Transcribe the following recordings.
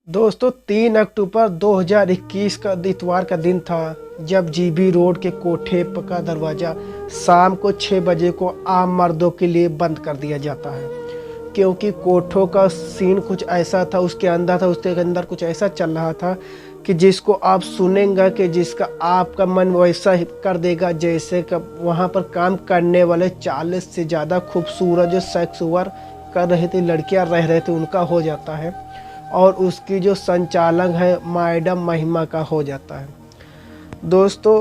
दोस्तों 3 अक्टूबर 2021 का इतवार का दिन था जब जीबी रोड के कोठे का दरवाज़ा शाम को 6 बजे को आम मर्दों के लिए बंद कर दिया जाता है। क्योंकि कोठों का सीन कुछ ऐसा था, उसके अंदर कुछ ऐसा चल रहा था कि जिसको आप सुनेंगे कि जिसका आपका मन वैसा ही कर देगा, जैसे कि वहाँ पर काम करने वाले 40 से ज़्यादा खूबसूरत जो सेक्स वर्क कर रही थी लड़कियाँ रह रहे थे उनका हो जाता है, और उसकी जो संचालक है मैडम महिमा का हो जाता है। दोस्तों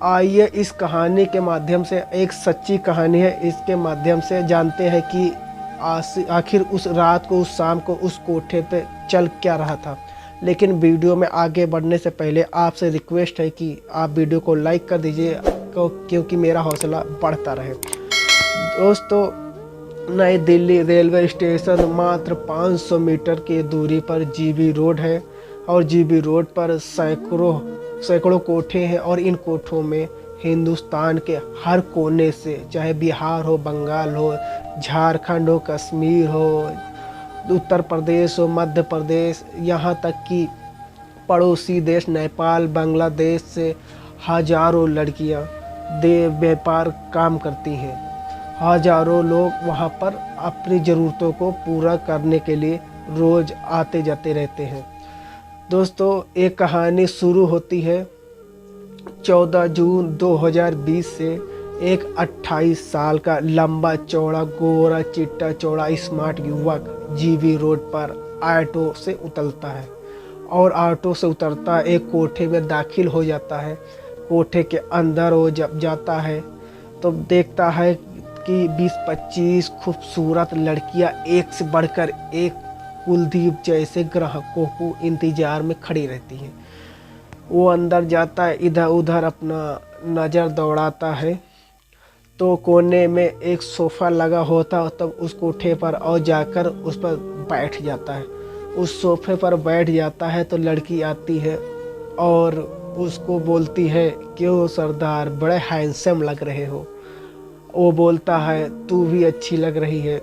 आइए इस कहानी के माध्यम से, एक सच्ची कहानी है, इसके माध्यम से जानते हैं कि आखिर उस रात को, उस शाम को उस कोठे पे चल क्या रहा था। लेकिन वीडियो में आगे बढ़ने से पहले आपसे रिक्वेस्ट है कि आप वीडियो को लाइक कर दीजिए क्योंकि मेरा हौसला बढ़ता रहे। दोस्तों नई दिल्ली रेलवे स्टेशन मात्र 500 मीटर की दूरी पर जीबी रोड है, और जीबी रोड पर सैकड़ों कोठे हैं, और इन कोठों में हिंदुस्तान के हर कोने से, चाहे बिहार हो, बंगाल हो, झारखंड हो, कश्मीर हो, उत्तर प्रदेश हो, मध्य प्रदेश, यहाँ तक कि पड़ोसी देश नेपाल, बांग्लादेश से हजारों लड़कियाँ व्यापार काम करती हैं। हजारों लोग वहाँ पर अपनी ज़रूरतों को पूरा करने के लिए रोज़ आते जाते रहते हैं। दोस्तों एक कहानी शुरू होती है 14 जून 2020 से। एक 28 साल का लंबा चौड़ा गोरा चिट्टा चौड़ा स्मार्ट युवक जीबी रोड पर ऑटो से उतरता है, और ऑटो से उतरता एक कोठे में दाखिल हो जाता है। कोठे के अंदर वो जब जाता है तो देखता है कि 20-25 खूबसूरत लड़कियां एक से बढ़कर एक कुलदीप जैसे ग्राहकों को इंतजार में खड़ी रहती हैं। वो अंदर जाता है, इधर उधर अपना नज़र दौड़ाता है, तो कोने में एक सोफ़ा लगा होता, तब उस कोठे पर और जाकर उस पर बैठ जाता है। उस सोफ़े पर बैठ जाता है तो लड़की आती है और उसको बोलती है, क्यों सरदार, बड़े हैंडसम लग रहे हो। वो बोलता है, तू भी अच्छी लग रही है।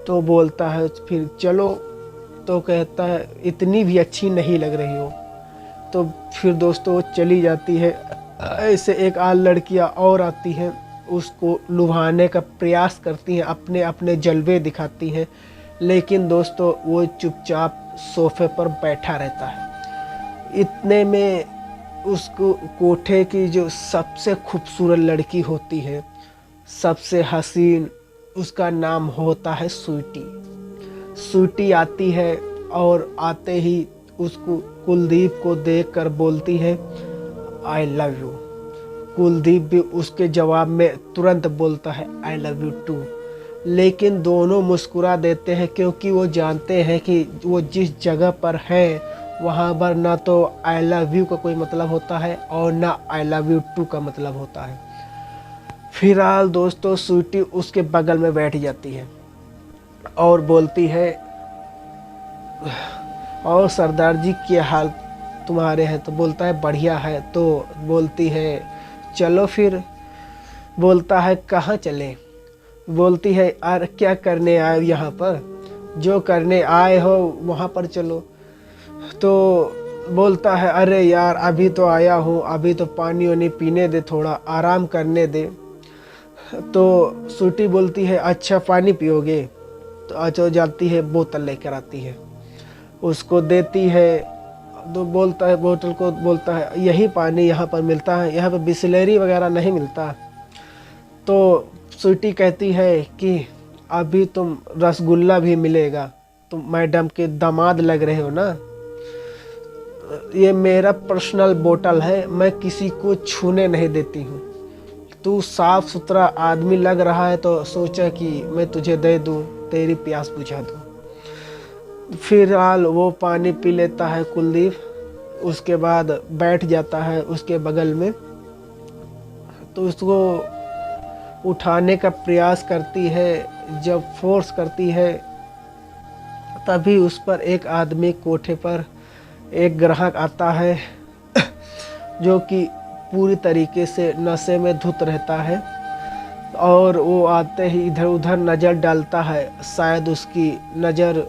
तो बोलता है फिर चलो, तो कहता है इतनी भी अच्छी नहीं लग रही हो। तो फिर दोस्तों वो चली जाती है। ऐसे एक लड़कियाँ और आती हैं, उसको लुभाने का प्रयास करती हैं, अपने अपने जलवे दिखाती हैं, लेकिन दोस्तों वो चुपचाप सोफे पर बैठा रहता है। इतने में उसको कोठे की जो सबसे खूबसूरत लड़की होती है, सबसे हसीन, उसका नाम होता है स्वीटी। स्वीटी आती है और आते ही उसको कुलदीप को देखकर बोलती है, आई लव यू। कुलदीप भी उसके जवाब में तुरंत बोलता है, आई लव यू टू। लेकिन दोनों मुस्कुरा देते हैं क्योंकि वो जानते हैं कि वो जिस जगह पर है वहाँ पर ना तो आई लव यू का कोई मतलब होता है और ना आई लव यू टू का मतलब होता है। फिलहाल दोस्तों स्वीटी उसके बगल में बैठ जाती है और बोलती है, और सरदार जी क्या हाल तुम्हारे हैं। तो बोलता है बढ़िया है। तो बोलती है चलो फिर। बोलता है कहाँ चलें। बोलती है अरे क्या करने आए हो यहाँ पर, जो करने आए हो वहाँ पर चलो। तो बोलता है अरे यार अभी तो आया हूँ, अभी तो पानी वानी पीने दे, थोड़ा आराम करने दे। तो स्वीटी बोलती है अच्छा पानी पियोगे। तो अच्छा जाती है, बोतल लेकर आती है, उसको देती है। तो बोलता है, बोतल को बोलता है यही पानी यहाँ पर मिलता है, यहाँ पर बिसलेरी वगैरह नहीं मिलता। तो स्वीटी कहती है कि अभी तुम रसगुल्ला भी मिलेगा, तुम मैडम के दामाद लग रहे हो ना, ये मेरा पर्सनल बोतल है, मैं किसी को छूने नहीं देती हूँ। तू साफ सुथरा आदमी लग रहा है तो सोचा कि मैं तुझे दे दूँ, तेरी प्यास बुझा दूँ। फिलहाल वो पानी पी लेता है कुलदीप, उसके बाद बैठ जाता है उसके बगल में। तो उसको उठाने का प्रयास करती है, जब फोर्स करती है तभी उस पर एक आदमी कोठे पर एक ग्राहक आता है जो कि पूरी तरीके से नशे में धुत रहता है, और वो आते ही इधर उधर नज़र डालता है। शायद उसकी नज़र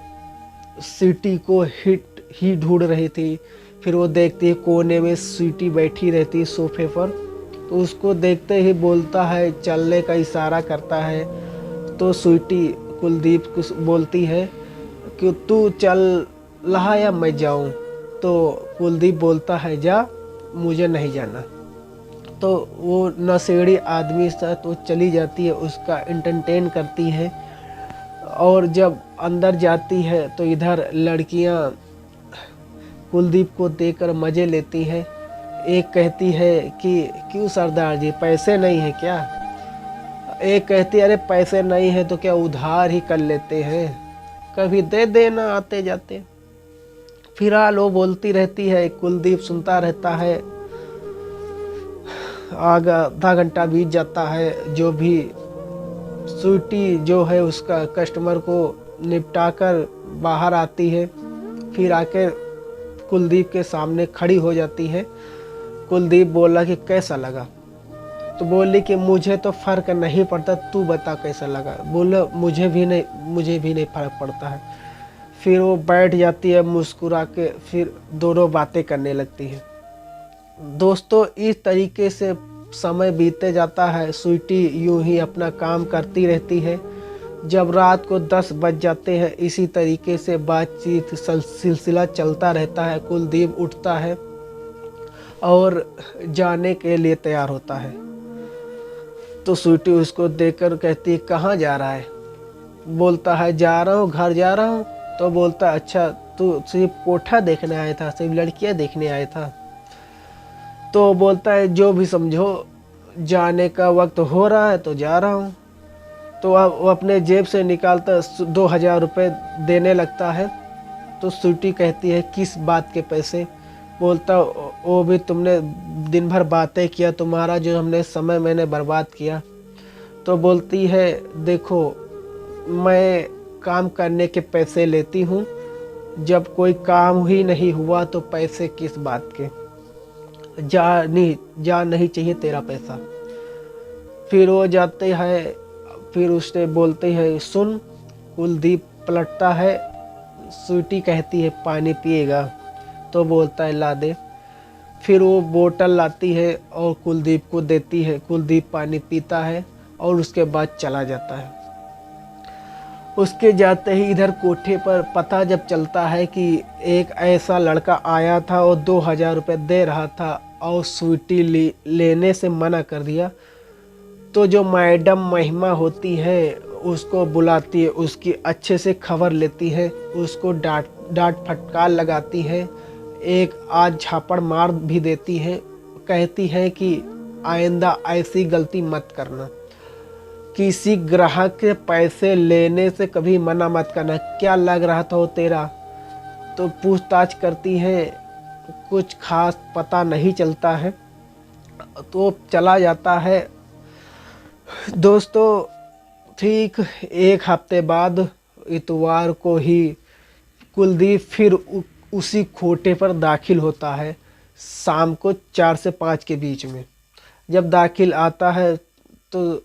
सिटी को हिट ही ढूंढ रही थी। फिर वो देखती है कोने में स्वीटी बैठी रहती है सोफे पर, तो उसको देखते ही बोलता है, चलने का इशारा करता है। तो स्वीटी कुलदीप को बोलती है कि तू चल रहा या मैं जाऊं? तो कुलदीप बोलता है, जा, मुझे नहीं जाना। तो वो नशेड़ी आदमी से तो चली जाती है, उसका एंटरटेन करती है। और जब अंदर जाती है तो इधर लड़कियां कुलदीप को देखकर मज़े लेती हैं। एक कहती है कि क्यों सरदार जी, पैसे नहीं है क्या? एक कहती है, अरे पैसे नहीं है तो क्या उधार ही कर लेते हैं, कभी दे देना आते जाते। फिलहाल वो बोलती रहती है, कुलदीप सुनता रहता है। आधा घंटा बीत जाता है। जो भी स्वीटी जो है उसका कस्टमर को निपटाकर बाहर आती है। फिर आके कुलदीप के सामने खड़ी हो जाती है। कुलदीप बोला कि कैसा लगा? तो बोली कि मुझे तो फ़र्क नहीं पड़ता, तू बता कैसा लगा। बोला मुझे भी नहीं फ़र्क पड़ता है। फिर वो बैठ जाती है मुस्कुरा के, फिर दोनों बातें करने लगती है। दोस्तों, इस तरीके से समय बीते जाता है। स्वीटी यूं ही अपना काम करती रहती है। जब रात को 10 बज जाते हैं, इसी तरीके से बातचीत सिलसिला चलता रहता है। कुलदीप उठता है और जाने के लिए तैयार होता है। तो स्वीटी उसको देखकर कहती है, कहाँ जा रहा है? बोलता है, जा रहा हूँ, घर जा रहा हूँ। तो बोलता है, अच्छा, तू सिर्फ कोठा देखने आया था, सिर्फ लड़कियाँ देखने आया था? तो बोलता है, जो भी समझो, जाने का वक्त हो रहा है तो जा रहा हूँ। तो अब वो अपने जेब से निकालता 2000 रुपये देने लगता है। तो स्वीटी कहती है, किस बात के पैसे? बोलता, वो भी तुमने दिन भर बातें किया, तुम्हारा जो हमने समय मैंने बर्बाद किया। तो बोलती है, देखो, मैं काम करने के पैसे लेती हूँ, जब कोई काम ही नहीं हुआ तो पैसे किस बात के? जा नहीं चाहिए तेरा पैसा। फिर वो जाते हैं। फिर उसने बोलते हैं, सुन। कुलदीप पलटता है। स्वीटी कहती है, पानी पिएगा? तो बोलता है, ला दे। फिर वो बोतल लाती है और कुलदीप को देती है। कुलदीप पानी पीता है और उसके बाद चला जाता है। उसके जाते ही इधर कोठे पर पता जब चलता है कि एक ऐसा लड़का आया था और 2000 रुपये दे रहा था और स्वीटी लेने से मना कर दिया। तो जो मैडम महिमा होती है उसको बुलाती है, उसकी अच्छे से खबर लेती है, उसको डांट फटकार लगाती है, एक आज झापड़ मार भी देती है। कहती है कि आइंदा ऐसी गलती मत करना, किसी ग्राहक के पैसे लेने से कभी मना मत करना। क्या लग रहा था वो तेरा? तो पूछताछ करती है, कुछ खास पता नहीं चलता है। तो चला जाता है। दोस्तों, ठीक एक हफ्ते बाद इतवार को ही कुलदीप फिर उसी खोटे पर दाखिल होता है, शाम को 4 से 5 के बीच में। जब दाखिल आता है तो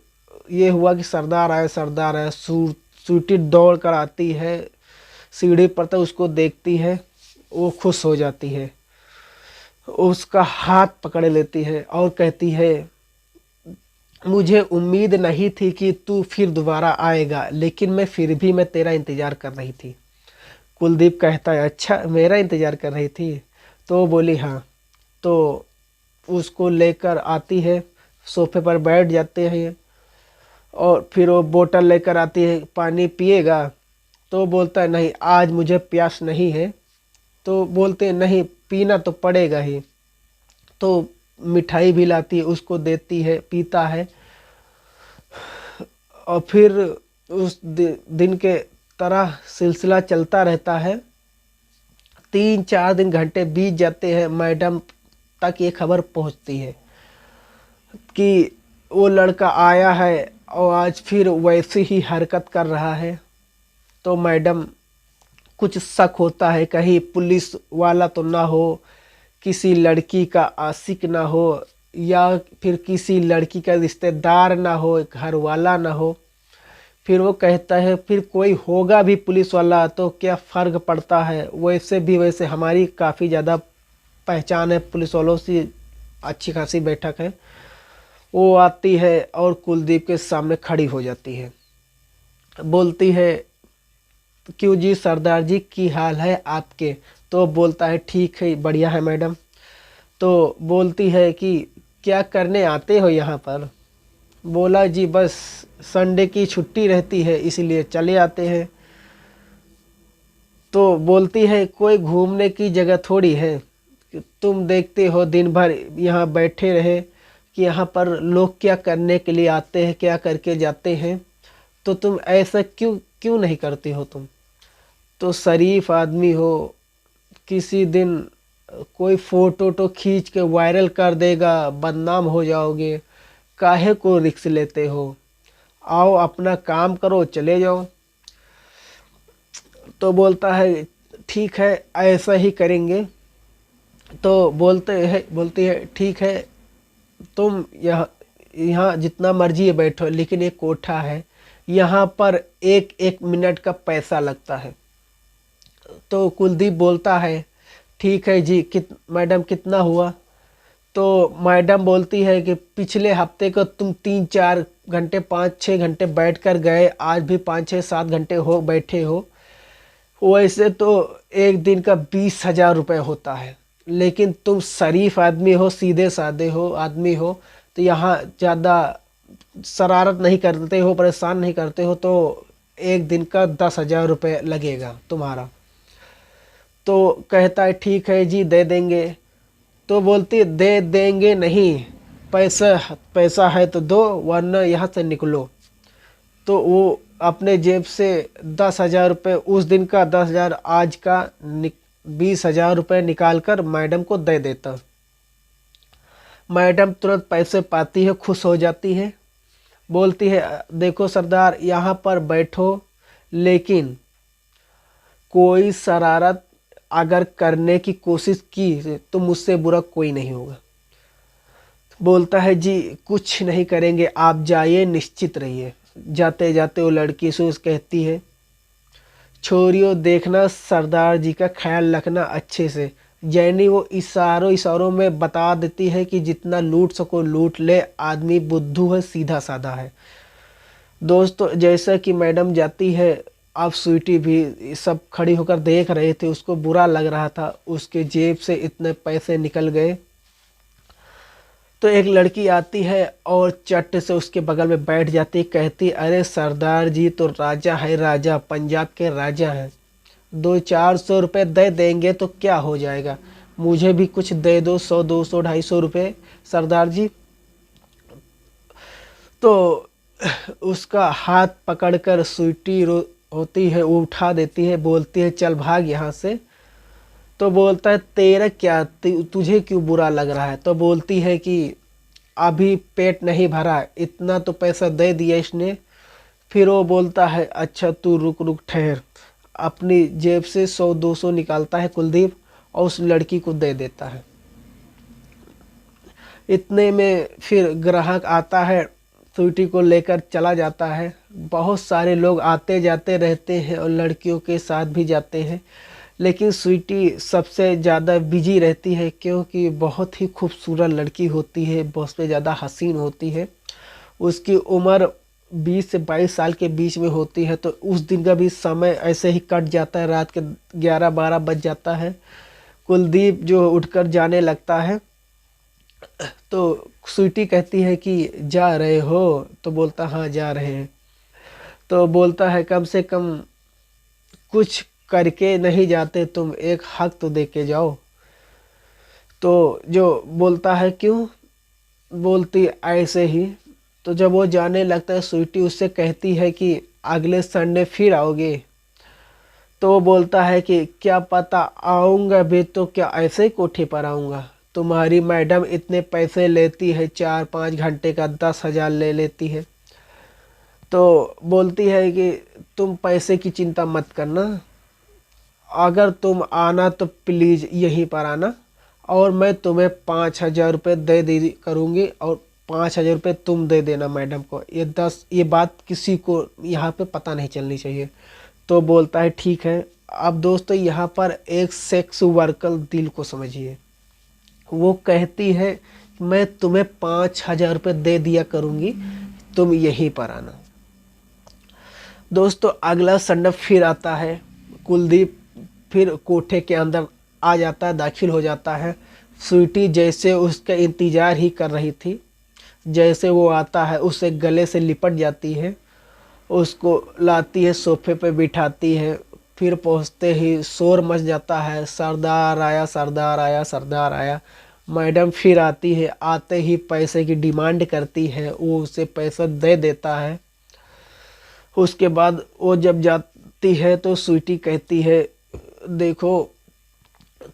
ये हुआ कि सरदार आया। स्वीटी दौड़ कर आती है, सीढ़ी पर तक उसको देखती है, वो खुश हो जाती है, उसका हाथ पकड़ लेती है और कहती है, मुझे उम्मीद नहीं थी कि तू फिर दोबारा आएगा, लेकिन मैं तेरा इंतज़ार कर रही थी। कुलदीप कहता है, अच्छा, मेरा इंतज़ार कर रही थी? तो बोली, हाँ। तो उसको लेकर आती है, सोफे पर बैठ जाते हैं और फिर वो बोतल लेकर आती है, पानी पिएगा? तो बोलता है, नहीं, आज मुझे प्यास नहीं है। तो बोलते हैं, नहीं, पीना तो पड़ेगा ही। तो मिठाई भी लाती है, उसको देती है, पीता है। और फिर उस दिन के तरह सिलसिला चलता रहता है। 3-4 दिन घंटे बीत जाते हैं। मैडम तक ये खबर पहुंचती है कि वो लड़का आया है और आज फिर वैसी ही हरकत कर रहा है। तो मैडम कुछ शक होता है, कहीं पुलिस वाला तो ना हो, किसी लड़की का आशिक ना हो, या फिर किसी लड़की का रिश्तेदार ना हो, घर वाला ना हो। फिर वो कहता है फिर कोई होगा भी पुलिस वाला तो क्या फ़र्क पड़ता है, वैसे भी वैसे हमारी काफ़ी ज़्यादा पहचान है पुलिस वालों से, अच्छी खासी बैठक है। वो आती है और कुलदीप के सामने खड़ी हो जाती है, बोलती है क्यों जी सरदार जी की हाल है आपके। तो बोलता है ठीक है बढ़िया है मैडम। तो बोलती है कि क्या करने आते हो यहाँ पर। बोला जी बस संडे की छुट्टी रहती है इसीलिए चले आते हैं। तो बोलती है कोई घूमने की जगह थोड़ी है, तुम देखते हो दिन भर यहाँ बैठे रहे कि यहाँ पर लोग क्या करने के लिए आते हैं क्या करके जाते हैं, तो तुम ऐसा क्यों क्यों नहीं करती हो तुम तो शरीफ आदमी हो, किसी दिन कोई फोटो तो खींच के वायरल कर देगा, बदनाम हो जाओगे, काहे को रिस्क लेते हो, आओ अपना काम करो चले जाओ। तो बोलता है ठीक है ऐसा ही करेंगे। तो बोलती है ठीक है तुम यहाँ जितना मर्जी बैठो, लेकिन एक कोठा है यहाँ पर एक एक मिनट का पैसा लगता है। तो कुलदीप बोलता है ठीक है जी मैडम कितना हुआ। तो मैडम बोलती है कि पिछले हफ्ते को तुम 3-4 घंटे 5-6 घंटे बैठ कर गए, आज भी 5-6-7 घंटे हो बैठे हो, वैसे तो एक दिन का 20,000 रुपये होता है, लेकिन तुम शरीफ आदमी हो सीधे साधे हो आदमी हो तो यहाँ ज़्यादा शरारत नहीं करते हो परेशान नहीं करते हो, तो एक दिन का 10,000 रुपये लगेगा तुम्हारा। तो कहता है ठीक है जी दे देंगे। तो बोलती दे देंगे नहीं, पैसा पैसा है तो दो वरना यहाँ से निकलो। तो वो अपने जेब से 10,000 रुपये उस दिन का 10,000 आज का 20,000 रुपये निकाल कर मैडम को दे देता। मैडम तुरंत पैसे पाती है, खुश हो जाती है, बोलती है देखो सरदार यहाँ पर बैठो, लेकिन कोई शरारत अगर करने की कोशिश की तो मुझसे बुरा कोई नहीं होगा। बोलता है जी कुछ नहीं करेंगे आप जाइए निश्चित रहिए। जाते जाते वो लड़की से कहती है छोरियों देखना सरदार जी का ख्याल रखना अच्छे से। जैनी वो इशारों में बता देती है कि जितना लूट सको लूट ले, आदमी बुद्धू है सीधा साधा है। दोस्तों जैसा कि मैडम जाती है, अब स्वीटी भी सब खड़ी होकर देख रहे थे, उसको बुरा लग रहा था, उसके जेब से इतने पैसे निकल गए। तो एक लड़की आती है और चट से उसके बगल में बैठ जाती, कहती अरे सरदार जी तो राजा है, राजा पंजाब के राजा हैं, 200-400 रुपये दे देंगे तो क्या हो जाएगा, मुझे भी कुछ दे दो 100-200-250 रुपये सरदार जी। तो उसका हाथ पकड़कर स्वीटी होती है वो उठा देती है, बोलती है चल भाग यहाँ से। तो बोलता है तेरा क्या तुझे क्यों बुरा लग रहा है। तो बोलती है कि अभी पेट नहीं भरा, इतना तो पैसा दे दिया इसने। फिर वो बोलता है अच्छा तू रुक रुक ठहर, अपनी जेब से 100-200 निकालता है कुलदीप और उस लड़की को दे देता है। इतने में फिर ग्राहक आता है, स्वीटी को लेकर चला जाता है। बहुत सारे लोग आते जाते रहते हैं और लड़कियों के साथ भी जाते हैं, लेकिन स्वीटी सबसे ज़्यादा बिजी रहती है क्योंकि बहुत ही खूबसूरत लड़की होती है, बहुत से ज़्यादा हसीन होती है। उसकी उम्र 20 से 22 साल के बीच में होती है। तो उस दिन का भी समय ऐसे ही कट जाता है, रात के 11-12 बज जाता है। कुलदीप जो उठकर जाने लगता है तो स्वीटी कहती है कि जा रहे हो। तो बोलता हाँ जा रहे हैं। तो बोलता है कम से कम कुछ करके नहीं जाते तुम, एक हक तो दे के जाओ। तो जो बोलता है क्यों, बोलती ऐसे ही। तो जब वो जाने लगता है स्वीटी उससे कहती है कि अगले संडे फिर आओगे। तो वो बोलता है कि क्या पता आऊँगा भी तो क्या ऐसे ही कोठे पर आऊँगा, तुम्हारी मैडम इतने पैसे लेती है, 4-5 घंटे का 10,000 ले लेती है। तो बोलती है कि तुम पैसे की चिंता मत करना, अगर तुम आना तो प्लीज़ यहीं पर आना और मैं तुम्हें 5,000 रुपये दे दी करूँगी और 5,000 रुपये तुम दे देना मैडम को, ये बात किसी को यहाँ पे पता नहीं चलनी चाहिए। तो बोलता है ठीक है। अब दोस्तों यहाँ पर एक सेक्स वर्कर दिल को समझिए, वो कहती है मैं तुम्हें 5,000 रुपये दे दिया करूँगी, तुम यहीं पर आना। दोस्तों अगला संडे फिर आता है, कुलदीप फिर कोठे के अंदर आ जाता है, दाखिल हो जाता है। स्वीटी जैसे उसका इंतज़ार ही कर रही थी, जैसे वो आता है उसे गले से लिपट जाती है, उसको लाती है, सोफे पे बिठाती है। फिर पहुंचते ही शोर मच जाता है, सरदार आया, सरदार आया, सरदार आया। मैडम फिर आती है, आते ही पैसे की डिमांड करती है, वो उसे पैसा दे देता है। उसके बाद वो जब जाती है तो स्वीटी कहती है देखो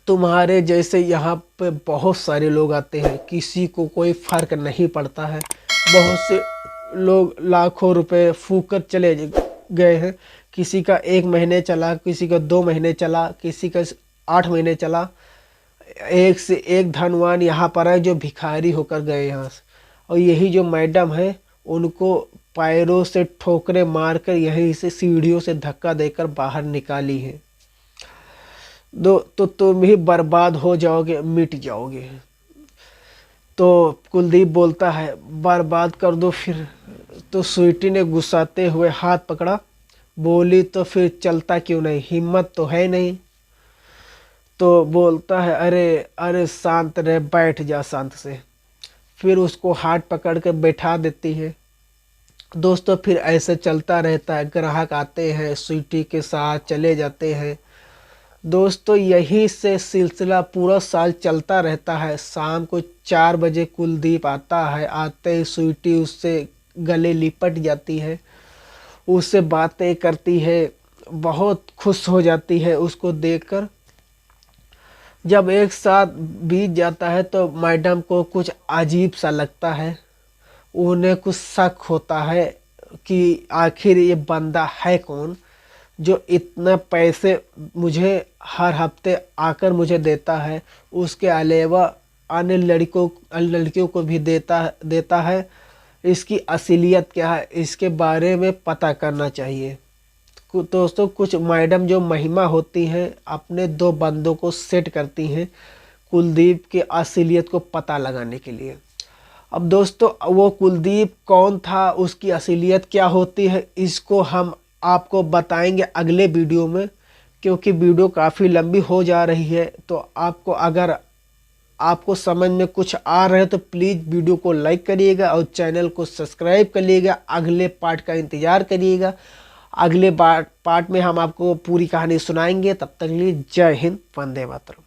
तुम्हारे जैसे यहाँ पे बहुत सारे लोग आते हैं, किसी को कोई फ़र्क नहीं पड़ता है। बहुत से लोग लाखों रुपए फूककर चले गए हैं, किसी का 1 महीने चला, किसी का 2 महीने चला, किसी का 8 महीने चला। एक से एक धनवान यहाँ पर है जो भिखारी होकर गए यहाँ से। और यही जो मैडम है उनको पैरों से ठोकरे मारकर यहीं से सीढ़ियों से धक्का देकर बाहर निकाली है। तो तुम ही बर्बाद हो जाओगे, मिट जाओगे। तो कुलदीप बोलता है बर्बाद कर दो फिर। तो स्वीटी ने गुस्साते हुए हाथ पकड़ा, बोली तो फिर चलता क्यों नहीं, हिम्मत तो है नहीं। तो बोलता है अरे अरे शांत रहे, बैठ जा शांत से। फिर उसको हाथ पकड़ के बैठा देती है। दोस्तों फिर ऐसे चलता रहता है, ग्राहक आते हैं, स्वीटी के साथ चले जाते हैं। दोस्तों यहीं से सिलसिला पूरा साल चलता रहता है। शाम को 4 बजे कुलदीप आता है, आते ही स्वीटी उससे गले लिपट जाती है, उससे बातें करती है, बहुत खुश हो जाती है उसको देखकर। जब एक साथ बीत जाता है तो मैडम को कुछ अजीब सा लगता है, उन्हें कुछ शक होता है कि आखिर ये बंदा है कौन जो इतना पैसे मुझे हर हफ्ते आकर मुझे देता है, उसके अलावा अन्य लड़कियों को भी देता है। इसकी असलियत क्या है, इसके बारे में पता करना चाहिए। दोस्तों कुछ मैडम जो महिमा होती हैं अपने 2 बंदों को सेट करती हैं कुलदीप के असलियत को पता लगाने के लिए। अब दोस्तों वो कुलदीप कौन था, उसकी असलियत क्या होती है, इसको हम आपको बताएंगे अगले वीडियो में, क्योंकि वीडियो काफ़ी लंबी हो जा रही है। तो अगर आपको समझ में कुछ आ रहा है तो प्लीज़ वीडियो को लाइक करिएगा और चैनल को सब्सक्राइब करिएगा। अगले पार्ट का इंतज़ार करिएगा। अगले पार्ट में हम आपको पूरी कहानी सुनाएंगे। तब तक के लिए जय हिंद, वंदे मातरम।